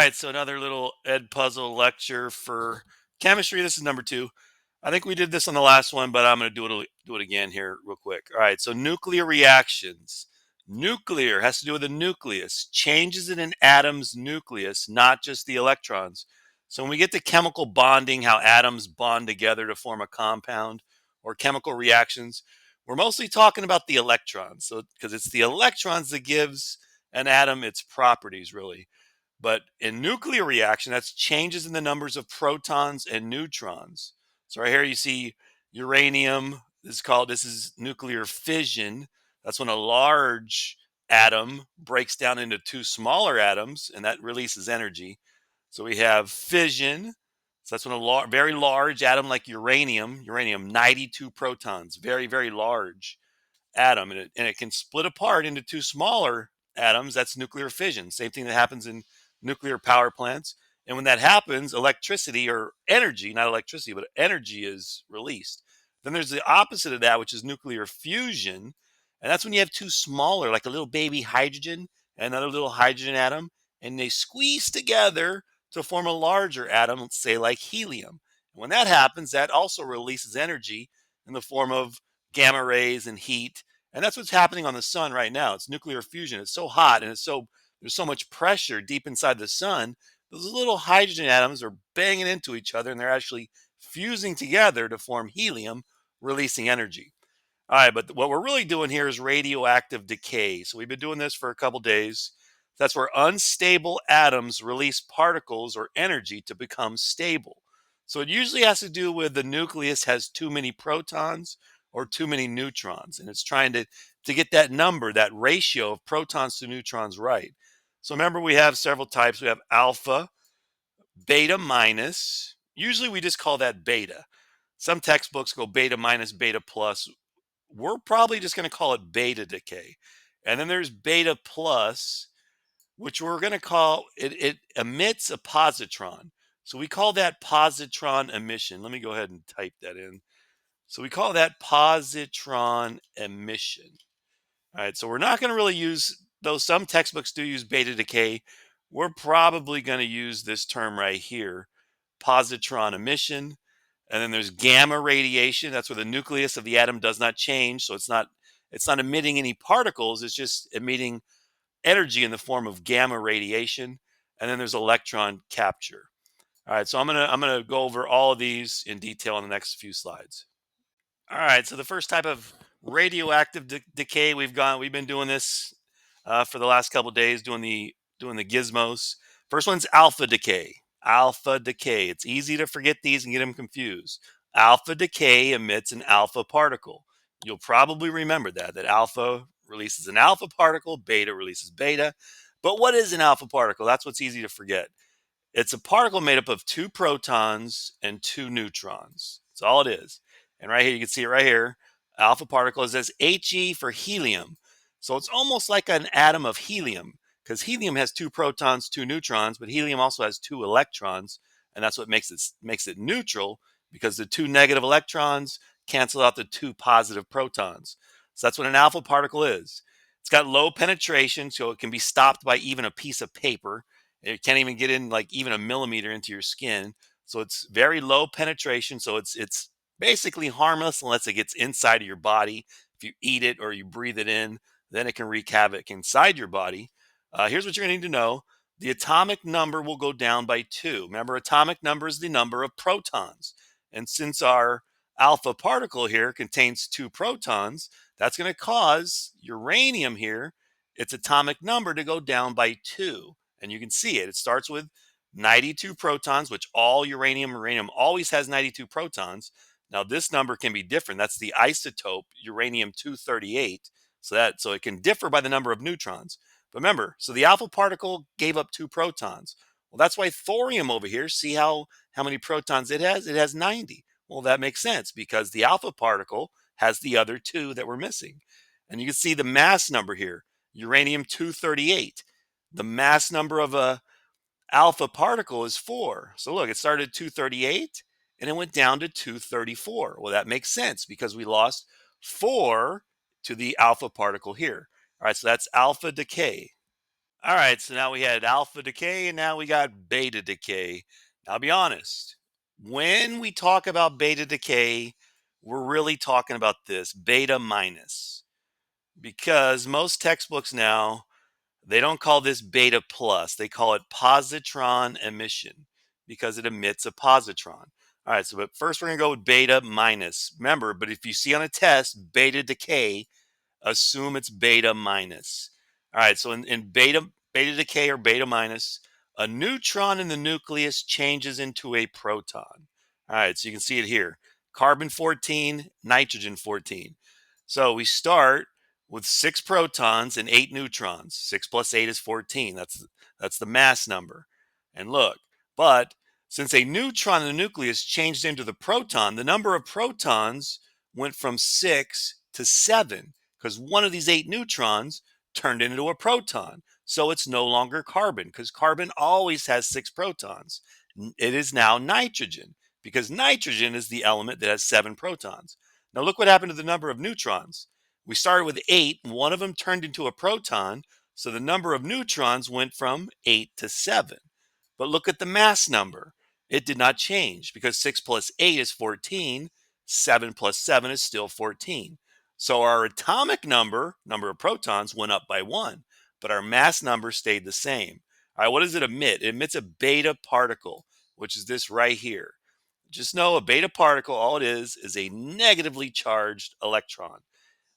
right, so another little Ed puzzle lecture for chemistry. This is number two. I think we did this on the last one, but I'm going to do it again here real quick. All right, so nuclear reactions. Nuclear has to do with the nucleus, changes in an atom's nucleus, not just the electrons. So when we get to chemical bonding, how atoms bond together to form a compound, or chemical reactions, we're mostly talking about the electrons. So because it's the electrons that gives an atom its properties, really. But in nuclear reaction, that's changes in the numbers of protons and neutrons. So right here you see uranium. This is nuclear fission. That's when a large atom breaks down into two smaller atoms, and that releases energy. So we have fission. So that's when very large atom like uranium, 92 protons, very, very large atom, and it can split apart into two smaller atoms. That's nuclear fission. Same thing that happens in nuclear power plants. And when that happens, electricity or energy, not electricity, but energy is released. Then there's the opposite of that, which is nuclear fusion. And that's when you have two smaller, like a little baby hydrogen and another little hydrogen atom, and they squeeze together to form a larger atom, let's say like helium. And when that happens, that also releases energy in the form of gamma rays and heat. And that's what's happening on the sun right now. It's nuclear fusion. It's so hot and there's so much pressure deep inside the sun. Those little hydrogen atoms are banging into each other and they're actually fusing together to form helium, releasing energy. All right, but what we're really doing here is radioactive decay. So we've been doing this for a couple days. That's where unstable atoms release particles or energy to become stable. So it usually has to do with the nucleus has too many protons or too many neutrons, and it's trying to get that number, that ratio of protons to neutrons right. So remember, we have several types. We have alpha, beta minus. Usually we just call that beta. Some textbooks go beta minus, beta plus. We're probably just going to call it beta decay. And then there's beta plus, which we're going to call it emits a positron. So we call that positron emission. Let me go ahead and type that in. So we call that positron emission. All right, so we're not going to really use, though some textbooks do use beta decay, we're probably going to use this term right here, positron emission. And then there's gamma radiation. That's where the nucleus of the atom does not change. So it's not emitting any particles. It's just emitting energy in the form of gamma radiation. And then there's electron capture. All right, so I'm gonna go over all of these in detail in the next few slides. All right, so the first type of radioactive decay we've been doing this for the last couple of days, doing the gizmos. First one's alpha decay. Alpha decay. It's easy to forget these and get them confused. Alpha decay emits an alpha particle. You'll probably remember that alpha releases an alpha particle, beta releases beta. But what is an alpha particle? That's what's easy to forget. It's a particle made up of two protons and two neutrons. That's all it is. And right here, you can see it right here. Alpha particle says He for helium. So it's almost like an atom of helium because helium has two protons, two neutrons, but helium also has two electrons. And that's what makes it neutral because the two negative electrons cancel out the two positive protons. So that's what an alpha particle is. It's got low penetration, so it can be stopped by even a piece of paper. It can't even get in like even a millimeter into your skin. So it's very low penetration. So it's basically harmless unless it gets inside of your body. If you eat it or you breathe it in, then it can wreak havoc inside your body. Here's what you're going to need to know. The atomic number will go down by 2. Remember, atomic number is the number of protons. And since our alpha particle here contains 2 protons, that's going to cause uranium here, its atomic number, to go down by 2. And you can see it. It starts with 92 protons, which all uranium always has 92 protons. Now this number can be different. That's the isotope uranium-238. So it can differ by the number of neutrons. But remember, so the alpha particle gave up 2 protons. Well, that's why thorium over here, see how many protons it has? It has 90. Well, that makes sense because the alpha particle has the other 2 that we're missing. And you can see the mass number here, uranium-238. The mass number of a alpha particle is 4. So look, it started at 238 and it went down to 234. Well, that makes sense because we lost 4 to the alpha particle here. All right, so that's alpha decay. All right, so now we had alpha decay and now we got beta decay. Now, I'll be honest, when we talk about beta decay, we're really talking about this beta minus because most textbooks now they don't call this beta plus, they call it positron emission because it emits a positron. All right, so but first we're going to go with beta minus. Remember, but if you see on a test beta decay, assume it's beta minus. All right, so in beta decay or beta minus, a neutron in the nucleus changes into a proton. All right, so you can see it here. Carbon 14, nitrogen 14. So we start with 6 protons and 8 neutrons. 6 plus 8 is 14. That's the mass number. And look, but since a neutron in the nucleus changed into the proton, the number of protons went from 6 to 7 because one of these 8 neutrons turned into a proton. So it's no longer carbon because carbon always has 6 protons. It is now nitrogen because nitrogen is the element that has 7 protons. Now look what happened to the number of neutrons. We started with 8, and one of them turned into a proton, so the number of neutrons went from 8 to 7. But look at the mass number. It did not change because 6 plus 8 is 14, 7 plus 7 is still 14. So our atomic number of protons, went up by 1, but our mass number stayed the same. All right, what does it emit? It emits a beta particle, which is this right here. Just know a beta particle, all it is a negatively charged electron.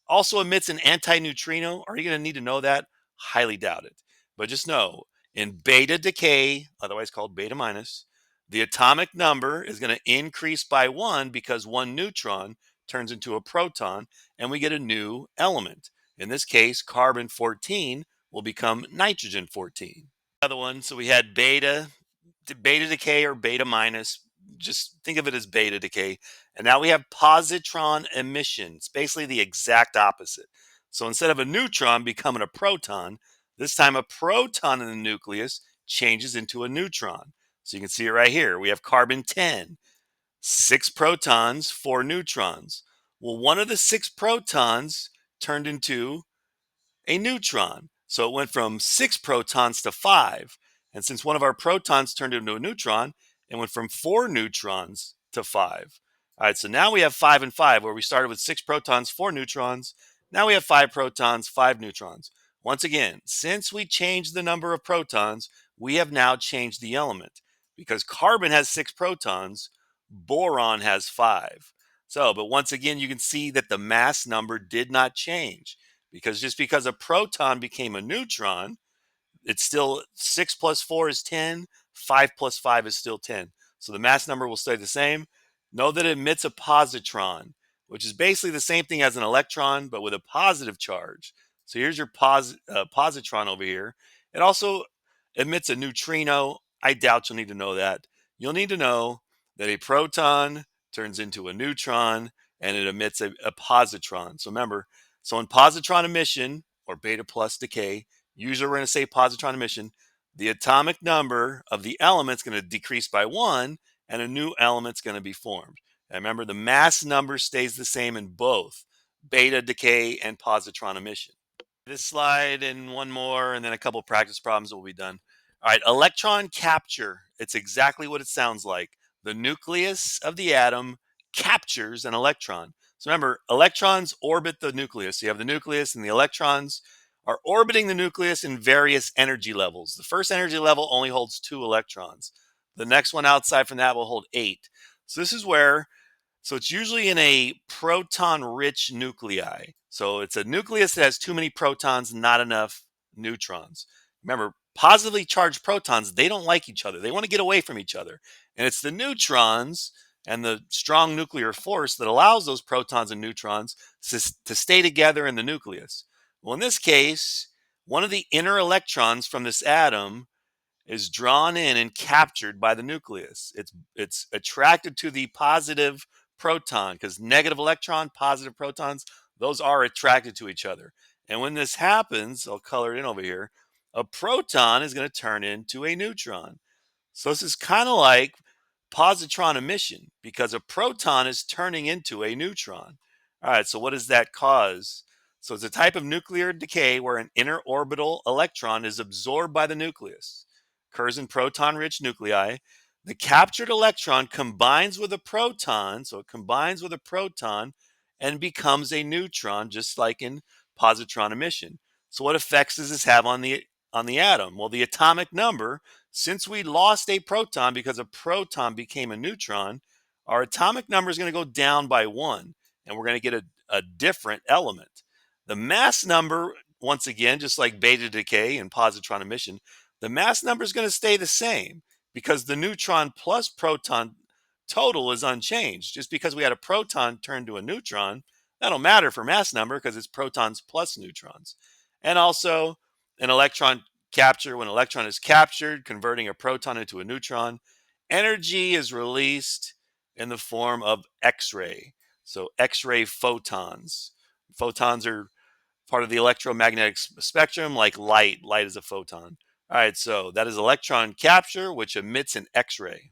Also emits an antineutrino. Are you going to need to know that? Highly doubt it. But just know in beta decay, otherwise called beta minus, the atomic number is going to increase by 1 because one neutron turns into a proton and we get a new element. In this case, carbon 14 will become nitrogen 14. Other one, so we had beta decay or beta minus. Just think of it as beta decay. And now we have positron emission. It's basically the exact opposite. So instead of a neutron becoming a proton, this time a proton in the nucleus changes into a neutron. So you can see it right here. We have carbon 10, 6 protons, 4 neutrons. Well, one of the 6 protons turned into a neutron. So it went from 6 protons to 5. And since one of our protons turned into a neutron, it went from 4 neutrons to 5. All right, so now we have 5 and 5, where we started with 6 protons, 4 neutrons. Now we have 5 protons, 5 neutrons. Once again, since we changed the number of protons, we have now changed the element. Because carbon has 6 protons, boron has 5. So, but once again, you can see that the mass number did not change because just because a proton became a neutron, it's still 6 plus 4 is 10, 5 plus 5 is still 10. So the mass number will stay the same. Know that it emits a positron, which is basically the same thing as an electron, but with a positive charge. So here's your positron over here. It also emits a neutrino. I doubt you'll need to know that. You'll need to know that a proton turns into a neutron and it emits a positron. So remember, so in positron emission or beta plus decay, usually we're going to say positron emission, the atomic number of the element is going to decrease by 1 and a new element's going to be formed. And remember, the mass number stays the same in both beta decay and positron emission. This slide and one more, and then a couple practice problems will be done. All right, electron capture. It's exactly what it sounds like. The nucleus of the atom captures an electron. So remember, electrons orbit the nucleus. You have the nucleus, and the electrons are orbiting the nucleus in various energy levels. The first energy level only holds 2 electrons. The next one outside from that will hold 8. So this is where so it's usually in a proton-rich nuclei. So it's a nucleus that has too many protons, not enough neutrons. Remember, positively charged protons, they don't like each other. They want to get away from each other. And it's the neutrons and the strong nuclear force that allows those protons and neutrons to stay together in the nucleus. Well, in this case, one of the inner electrons from this atom is drawn in and captured by the nucleus. It's attracted to the positive proton because negative electron, positive protons, those are attracted to each other. And when this happens, I'll color it in over here, a proton is going to turn into a neutron. So this is kind of like positron emission because a proton is turning into a neutron. All right, so what does that cause? So it's a type of nuclear decay where an inner orbital electron is absorbed by the nucleus. Occurs in proton-rich nuclei. The captured electron combines with a proton, so it combines with a proton and becomes a neutron, just like in positron emission. So what effects does this have on the atom? Well, the atomic number, since we lost a proton because a proton became a neutron, our atomic number is going to go down by 1, and we're going to get a different element. The mass number, once again, just like beta decay and positron emission, the mass number is going to stay the same because the neutron plus proton total is unchanged. Just because we had a proton turn to a neutron, that'll matter for mass number because it's protons plus neutrons. And also an electron capture, when an electron is captured, converting a proton into a neutron, energy is released in the form of X-ray. So X-ray photons. Photons are part of the electromagnetic spectrum, like light. Light is a photon. All right, so that is electron capture, which emits an X-ray.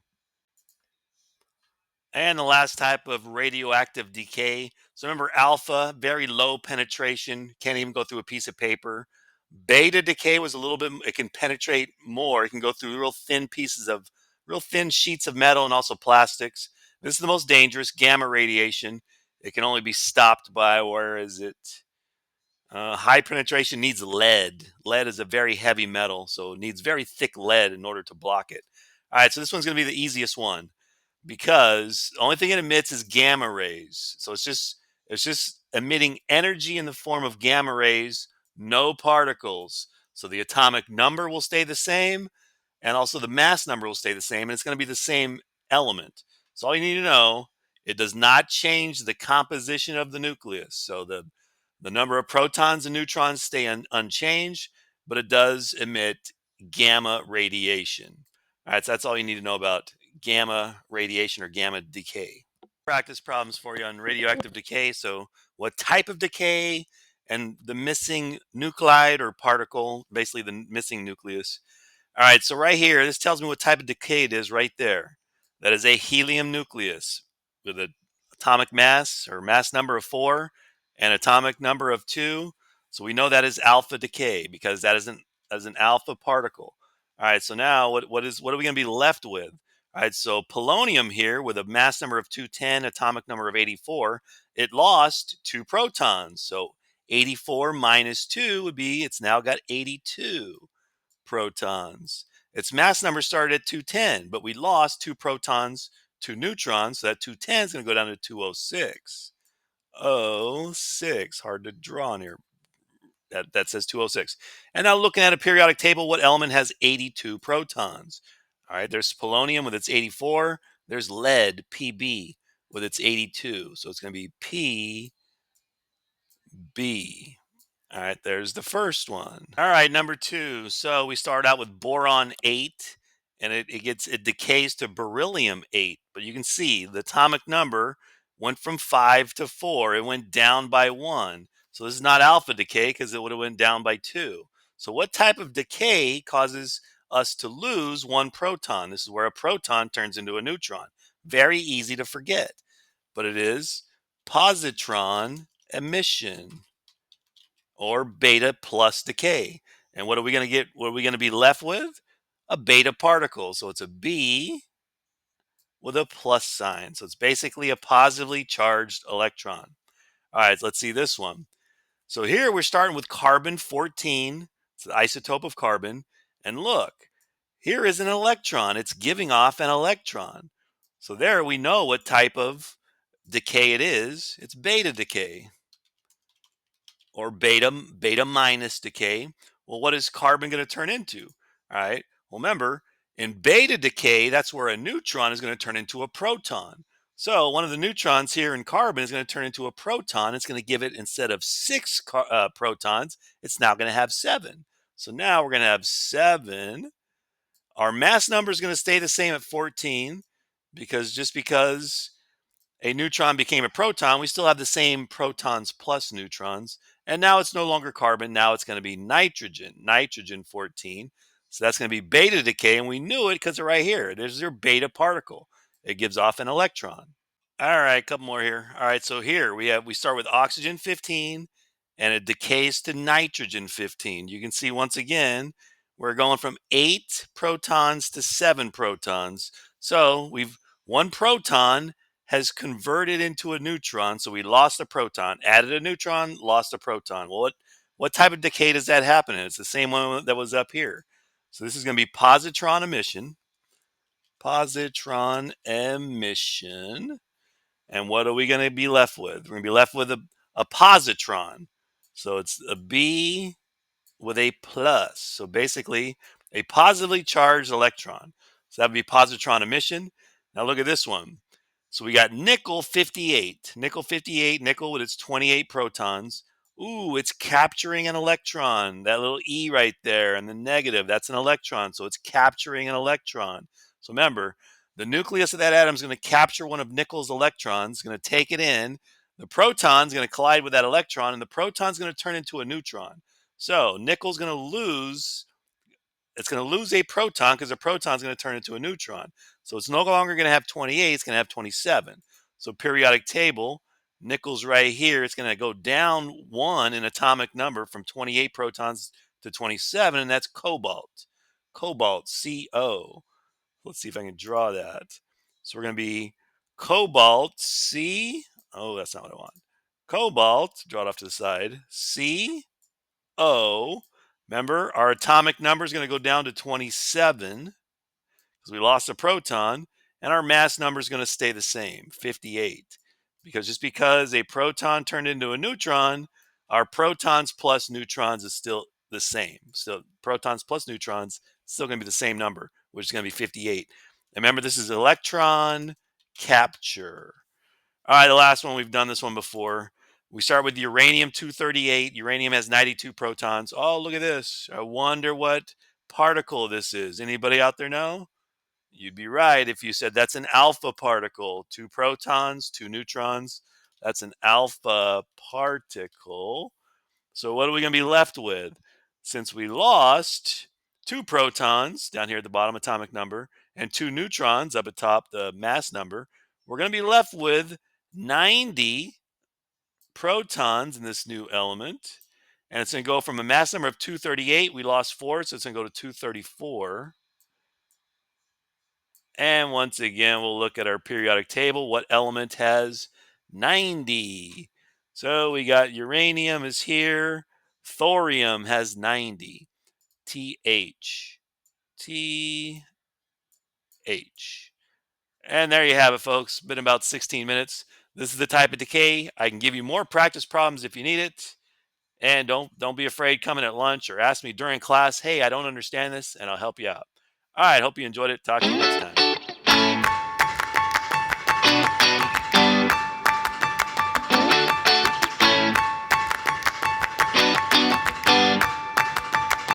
And the last type of radioactive decay. So remember, alpha, very low penetration, can't even go through a piece of paper. Beta decay was a little bit, it can penetrate more. It can go through real thin sheets of metal and also plastics. This is the most dangerous, gamma radiation. It can only be stopped by, where is it? High penetration needs lead. Lead is a very heavy metal, so it needs very thick lead in order to block it. All right, so this one's going to be the easiest one because the only thing it emits is gamma rays. So it's just emitting energy in the form of gamma rays, no particles. So the atomic number will stay the same, and also the mass number will stay the same, and it's going to be the same element. So all you need to know, it does not change the composition of the nucleus. So the number of protons and neutrons stay unchanged, but it does emit gamma radiation. All right, so that's all you need to know about gamma radiation or gamma decay. Practice problems for you on radioactive decay. So, what type of decay and the missing nuclide or particle, basically the missing nucleus. All right, so right here, this tells me what type of decay it is right there. That is a helium nucleus with an atomic mass or mass number of 4 and atomic number of 2. So we know that is alpha decay because that is an alpha particle. All right, so now what are we going to be left with? All right, so polonium here with a mass number of 210, atomic number of 84, it lost 2 protons. So 84 minus 2 would be, it's now got 82 protons. Its mass number started at 210, but we lost 2 protons, 2 neutrons, so that 210 is going to go down to 206. 06, hard to draw in here. That says 206. And now looking at a periodic table, what element has 82 protons? All right, there's polonium with its 84. There's lead, Pb, with its 82. So it's going to be Pb. All right, there's the first one. All right, number 2. So we start out with boron 8, and it decays to beryllium 8. But you can see the atomic number went from 5 to 4. It went down by 1. So this is not alpha decay because it would have went down by 2. So what type of decay causes us to lose 1 proton? This is where a proton turns into a neutron. Very easy to forget, but it is positron emission, or beta plus decay. And what are we going to get? What are we going to be left with? A beta particle. So it's a B with a plus sign. So it's basically a positively charged electron. All right, let's see this one. So here we're starting with carbon 14. It's the isotope of carbon. And look, here is an electron. It's giving off an electron. So there we know what type of decay it is. It's beta decay, or beta minus decay. Well, what is carbon going to turn into? All right. Well, remember, in beta decay, that's where a neutron is going to turn into a proton. So one of the neutrons here in carbon is going to turn into a proton. It's going to give it, instead of 6 protons, it's now going to have 7. So now we're going to have 7. Our mass number is going to stay the same at 14 because just because a neutron became a proton, we still have the same protons plus neutrons. And now it's no longer carbon. Now it's going to be nitrogen 14. So that's going to be beta decay. And we knew it because right here, there's your beta particle. It gives off an electron. All right, a couple more here. All right, so here we start with oxygen 15 and it decays to nitrogen 15. You can see once again, we're going from 8 protons to 7 protons. So one proton has converted into a neutron. So we lost a proton, added a neutron, lost a proton. Well, what type of decay does that happen in? It's the same one that was up here. So this is going to be positron emission. Positron emission. And what are we going to be left with? We're going to be left with a positron. So it's a B with a plus. So basically, a positively charged electron. So that would be positron emission. Now look at this one. So we got nickel 58. Nickel 58, nickel with its 28 protons. Ooh, it's capturing an electron. That little E right there and the negative, that's an electron. So it's capturing an electron. So remember, the nucleus of that atom is going to capture one of nickel's electrons, going to take it in. The proton is going to collide with that electron, and the proton is going to turn into a neutron. So nickel's going to lose. It's going to lose a proton because the proton is going to turn into a neutron. So it's no longer going to have 28. It's going to have 27. So periodic table, nickel's right here. It's going to go down 1 in atomic number from 28 protons to 27, and that's cobalt. Cobalt, CO. Let's see if I can draw that. So we're going to be cobalt, C. Oh, that's not what I want. Cobalt, draw it off to the side. C, O. Remember, our atomic number is going to go down to 27 because we lost a proton, and our mass number is going to stay the same, 58. Because just because a proton turned into a neutron, our protons plus neutrons is still the same. So protons plus neutrons is still going to be the same number, which is going to be 58. And remember, this is electron capture. All right, the last one, we've done this one before. We start with uranium-238. Uranium has 92 protons. Oh, look at this. I wonder what particle this is. Anybody out there know? You'd be right if you said that's an alpha particle. 2 protons, 2 neutrons. That's an alpha particle. So what are we going to be left with? Since we lost 2 protons down here at the bottom, atomic number, and 2 neutrons up at top, the mass number, we're going to be left with 90 protons in this new element. And it's going to go from a mass number of 238. We lost 4, so it's going to go to 234. And once again, we'll look at our periodic table. What element has 90? So we got uranium is here. Thorium has 90. TH. TH. And there you have it, folks. Been about 16 minutes. This is the type of decay. I can give you more practice problems if you need it. And don't be afraid coming at lunch or ask me during class, hey, I don't understand this, and I'll help you out. All right, hope you enjoyed it. Talk to you next time.